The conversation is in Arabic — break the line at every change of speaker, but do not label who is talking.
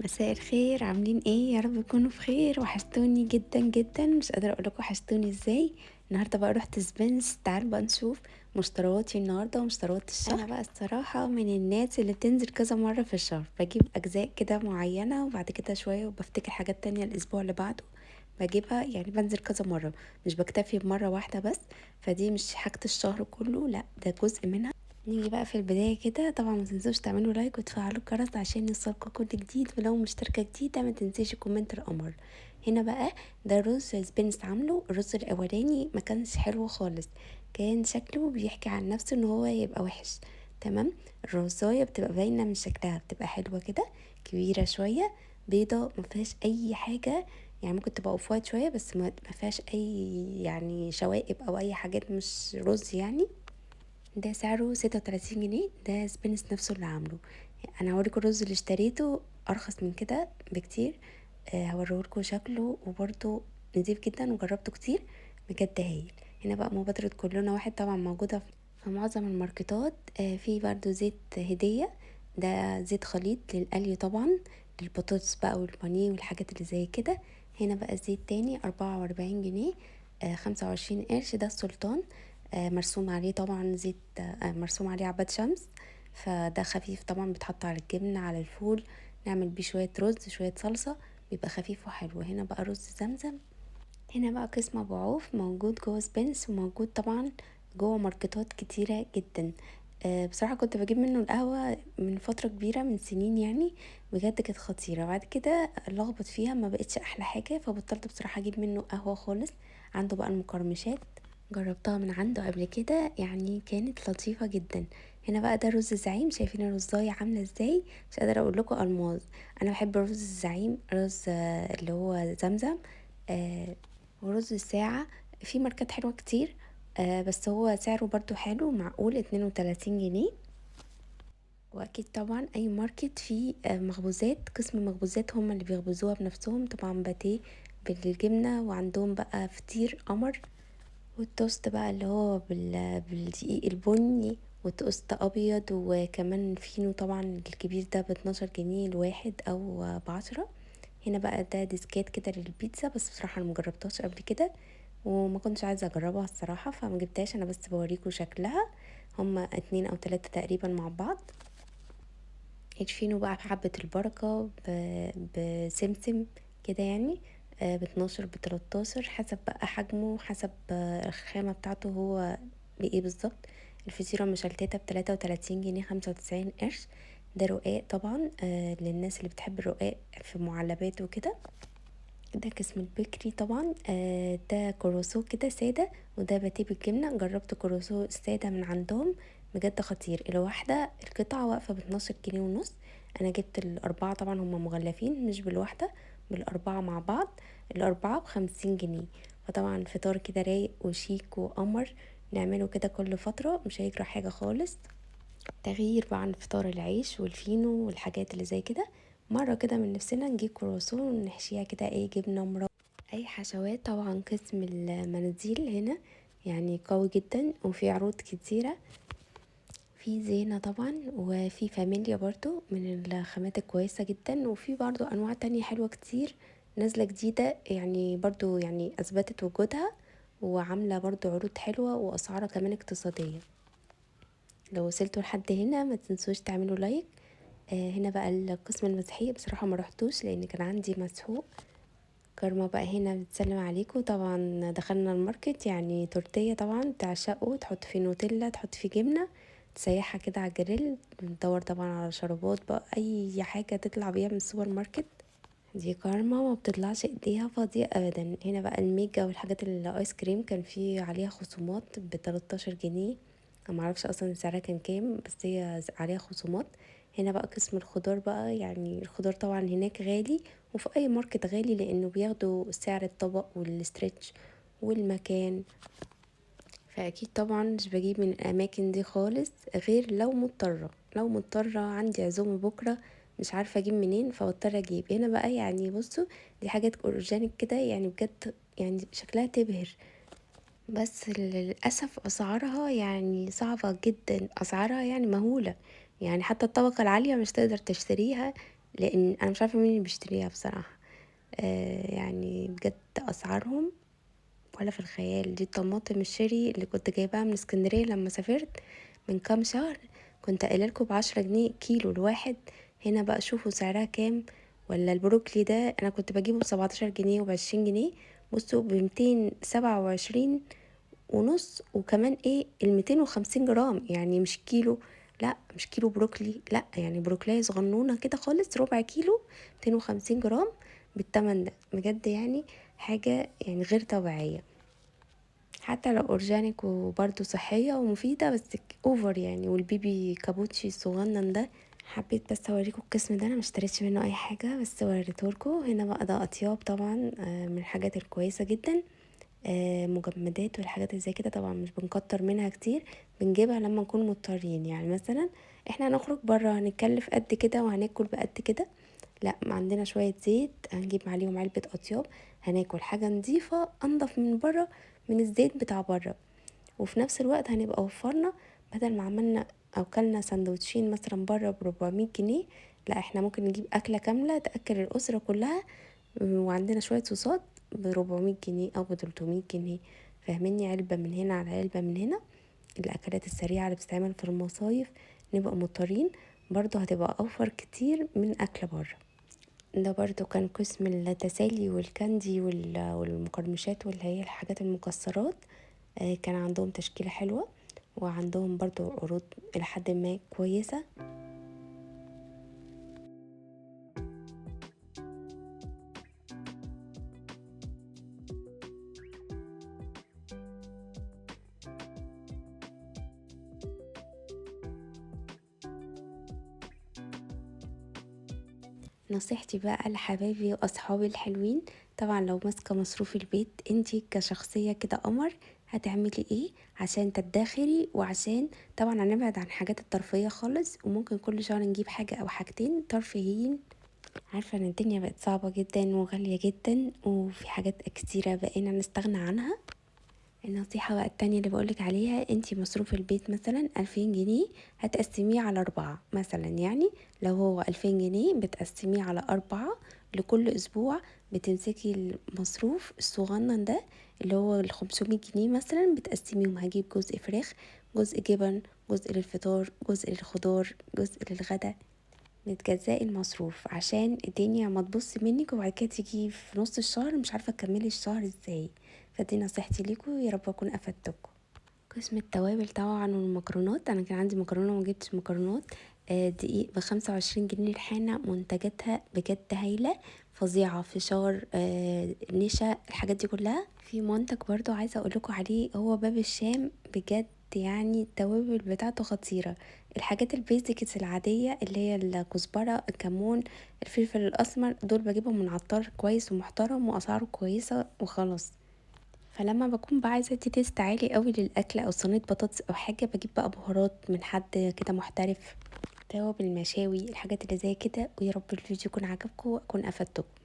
مساء الخير، عاملين ايه؟ يا رب تكونوا بخير. وحشتوني جدا جدا، مش قادره اقول لكم وحشتوني ازاي. النهارده بقى رحت سبنس، تعالوا بقى نشوف مشترياتي النهارده ومشتريات الشهر. انا بقى الصراحه من الناس اللي بتنزل كذا مره في الشهر، بجيب اجزاء كده معينه وبعد كده شويه وبفتكر حاجات تانية الاسبوع اللي بعده بجيبها. يعني بنزل كذا مره، مش بكتفي بمره واحده بس. فدي مش حاجه الشهر كله، لا ده جزء منها. نيجي بقى في البداية كده، طبعا ما تنسوش تعملوا لايك وتفعلوا الجرس عشان يوصلكوا كل جديد، ولو مشتركة جديدة ما تنسيش كومنت القمر. هنا بقى ده رز سبينس عامله. الرز الاولاني ما كانش حلو خالص، كان شكله بيحكي عن نفسه ان هو يبقى وحش. تمام. الرزاية بتبقى باينة من شكلها، بتبقى حلوة كده، كبيرة شوية، بيضة، ما فيهاش اي حاجة. يعني ممكن تبقى اوف وايت شوية بس ما فيهاش اي يعني شوائب او اي حاجات، مش رز يعني. ده سعره 36 جنيه، ده سبينس نفسه اللي عامله. انا هوريكم الرز اللي اشتريته ارخص من كده بكتير. هوريكم شكله، وبرده نضيف جدا وجربته كتير، بجد هايل. هنا بقى مبادرة كلنا واحد طبعا موجودة في معظم الماركتات. في برضو زيت هدية، ده زيت خليط للقلي طبعا، للبطاطس بقى والبانيه والحاجات اللي زي كده. هنا بقى زيت تاني 44 جنيه، 25 قرش، ده السلطان. مرسوم عليه طبعا زيت، مرسوم عليه عباد شمس. فده خفيف طبعا، بيتحط على الجبنة، على الفول، نعمل بيه شوية رز شوية صلصة، بيبقى خفيف وحلو. هنا بقى رز زمزم. هنا بقى قسم ابو عوف موجود جوه سبنس، وموجود طبعا جوه ماركتات كتيرة جدا. بصراحة كنت بجيب منه القهوة من فترة كبيرة، من سنين يعني، بجد كانت خطيرة. بعد كده لخبط فيها، ما بقتش احلى حاجة، فبطلت بصراحة اجيب منه قهوة خالص. عنده بقى المقرمشات، جربتها من عنده قبل كده، يعني كانت لطيفة جدا. هنا بقى ده رز الزعيم، شايفين الرزاية عاملة ازاي؟ مش قادرة اقول لكم الماظ. انا بحب رز الزعيم، رز اللي هو زمزم. آه ورز الساعة، في ماركات حلوة كتير. بس هو سعره برضو حلو معقول، 32 جنيه. واكيد طبعا اي ماركت فيه مخبوزات، قسم مخبوزات هم اللي بيخبزوها بنفسهم طبعا، باتيه بالجبنة، وعندهم بقى فطير قمر، والتوست بقى اللي هو بالدقيق البني، وتوست ابيض، وكمان فينو طبعا الكبير ده ب12 جنيه الواحد او ب10. هنا بقى ده ديسكات كده للبيتزا، بس بصراحة انا مجربتهاش قبل كده وما كنتش عايزة اجربها الصراحة، فما جبتهاش. انا بس بوريكم شكلها، هما 2 او 3 تقريبا مع بعض. الفينو بقى بحبة البركة بسمسم كده يعني، ب12 ب13 حسب بقى حجمه، حسب الخامة بتاعته هو بايه بالظبط. الفطيرة مشلتتة ب33 جنيه 95 قرش. ده رقاق طبعا، للناس اللي بتحب الرقاق في معلبات وكده. ده قسم البيكري طبعا. ده كروسو كده سادة، وده باتيه بالجبنة. جربت كروسو السادة من عندهم، بجد خطير. الواحدة القطعة واقفة ب12 جنيه ونص. انا جبت الاربعة طبعا، هما مغلفين مش بالواحدة، بالاربعة مع بعض. الاربعة ب50 جنيه. فطبعا فطار كده رايق وشيك وقمر، نعمله كده كل فترة، مش هيجرى حاجة خالص. تغيير بقى عن فطار العيش والفينو والحاجات اللي زي كده. مرة كده من نفسنا نجيب كرواسون ونحشيها كده ايه، جبنة مربى، اي حشوات. طبعا قسم المناديل هنا يعني قوي جدا، وفي عروض كتيرة، في زينة طبعا، وفي فاميليا برضو من الخامات الكويسة جدا، وفي برضو انواع تانية حلوة كتير نازلة جديدة، يعني برضو يعني اثبتت وجودها، وعاملة برضو عروض حلوة واسعارها كمان اقتصادية. لو وصلتوا لحد هنا ما تنسوش تعملوا لايك. هنا بقى القسم المسيحي، بصراحة ما رحتوش لان كان عندي مسحوق. كارما بقى هنا بتسلم عليكم. طبعا دخلنا الماركت، يعني تورتيه طبعا تعشقه، تحط فيه نوتيلا، تحط فيه جبنة، تسيحها كده على الجريل. ندور طبعا على شربات بقى، اي حاجة تطلع بيها من السوبر ماركت. دي كارما ما بتطلعش ايديها فاضية ابدا. هنا بقى الميجا والحاجات الايس كريم، كان في عليها خصومات ب13 جنيه. انا معرفش اصلا سعرها كان كام، بس هي عليها خصومات. هنا بقى قسم الخضار بقى، يعني الخضار طبعا هناك غالي، وفي اي ماركت غالي، لانه بياخدوا سعر الطبق والاسترتش والمكان. فاكيد طبعا مش بجيب من الاماكن دي خالص، غير لو مضطره، لو مضطره عندي عزومه بكره مش عارفه اجيب منين، فاضطر اجيب هنا بقى. يعني بصوا، دي حاجات اورجانيك كده يعني، بجد يعني شكلها تبهر. بس للاسف اسعارها يعني صعبه جدا، اسعارها يعني مهوله، يعني حتى الطبقه العاليه مش تقدر تشتريها، لان انا مش عارفه مين اللي بيشتريها بصراحه. يعني بجد اسعارهم ولا في الخيال. دي الطماطم الشيري اللي كنت جايباها من اسكندريه لما سافرت من كام شهر، كنت قايله لكم ب10 جنيه كيلو الواحد. هنا بقى شوفوا سعرها كام. ولا البروكلي ده انا كنت بجيبه ب17 جنيه وب20 جنيه، بصوا ب227.5. وكمان ايه 250 جرام، يعني مش كيلو. لا مش كيلو بروكلي، لا يعني بروكلية صغنونة كده خالص، ربع كيلو 250 جرام بالتمن ده بجد. يعني حاجة يعني غير طبيعية، حتى لو اورجانيك وبرضه صحية ومفيدة، بس اوفر يعني. والبيبي كابوتشي الصغنن ده، حبيت بس اوريكم القسم ده. انا مشتريتش منه اي حاجة بس وريتهولكم. هنا بقى ده اطياب طبعا، من الحاجات الكويسة جدا. مجمدات والحاجات اللي زي كده طبعا مش بنكتر منها كتير، بنجيبها لما نكون مضطرين. يعني مثلا احنا هنخرج بره هنتكلف قد كده وهناكل بقد كده، لا ما عندنا شوية زيت هنجيب عليهم علبة اطياب، هناكل حاجة نظيفة انضف من بره، من الزيت بتاع بره. وفي نفس الوقت هنبقى وفرنا، بدل ما عملنا او كلنا سندوتشين مثلا بره ب400 جنيه، لا احنا ممكن نجيب اكلة كاملة تأكل الاسرة كلها. وعندنا شوية صوصات ب400 جنيه او ب300 جنيه. فاهميني؟ علبة من هنا على علبة من هنا. الاكلات السريعة اللي بتستعمل في المصايف نبقى مضطرين، برضو هتبقى اوفر كتير من اكل بره. ده برضو كان قسم التسالي والكاندي والمقرمشات واللي هي الحاجات المكسرات. كان عندهم تشكيلة حلوة، وعندهم برضو عروض إلى حد ما كويسة. نصيحتي بقى لحبايبي واصحابي الحلوين، طبعا لو ماسكه مصروف البيت انتي كشخصيه كده قمر، هتعملي ايه عشان تدخري؟ وعشان طبعا هنبعد عن حاجات الترفيهيه خالص، وممكن كل شهر نجيب حاجه او حاجتين ترفيهيين. عارفه ان الدنيا بقت صعبه جدا وغاليه جدا، وفي حاجات كتيره بقينا نستغنى عنها. النصيحة بقى التانية اللي بقولك عليها، انتي مصروف البيت مثلا 2000 جنيه، هتقسميه على 4 مثلا. يعني لو هو 2000 جنيه بتقسميه على 4، لكل أسبوع بتمسكي المصروف الصغنن ده اللي هو 500 جنيه مثلا، بتقسميهم. هجيب جزء فراخ، جزء جبن، جزء للفطار، جزء للخضار، جزء للغدا. بتجزئي المصروف عشان الدنيا ما تبص منك وبعد كده تيجي في نص الشهر مش عارفه تكملي الشهر ازاي. فدي نصيحتي ليكم، يا رب اكون افدتكم. قسم التوابل طبعا والمكرونات، انا كان عندي مكرونه وما جبتش مكرونات. دقيق ب25 جنيه الحانه، منتجاتها بجد هايله فظيعه. فشار، نشا، الحاجات دي كلها. في منتج برضو عايزه اقول لكم عليه، هو باب الشام بجد. يعني التوابل بتاعته خطيره. الحاجات البيزكس العاديه اللي هي الكزبره، الكمون، الفلفل الاسمر، دول بجيبهم من عطار كويس ومحترم واسعاره كويسه وخلاص. فلما بكون بقى عايزه ادي تيست عالي قوي للاكل او صينيه بطاطس او حاجه، بجيب بقى بهارات من حد كده محترف، توابل المشاوي، الحاجات اللي زي كده. ويا رب الفيديو يكون عجبكم واكون افدتكم.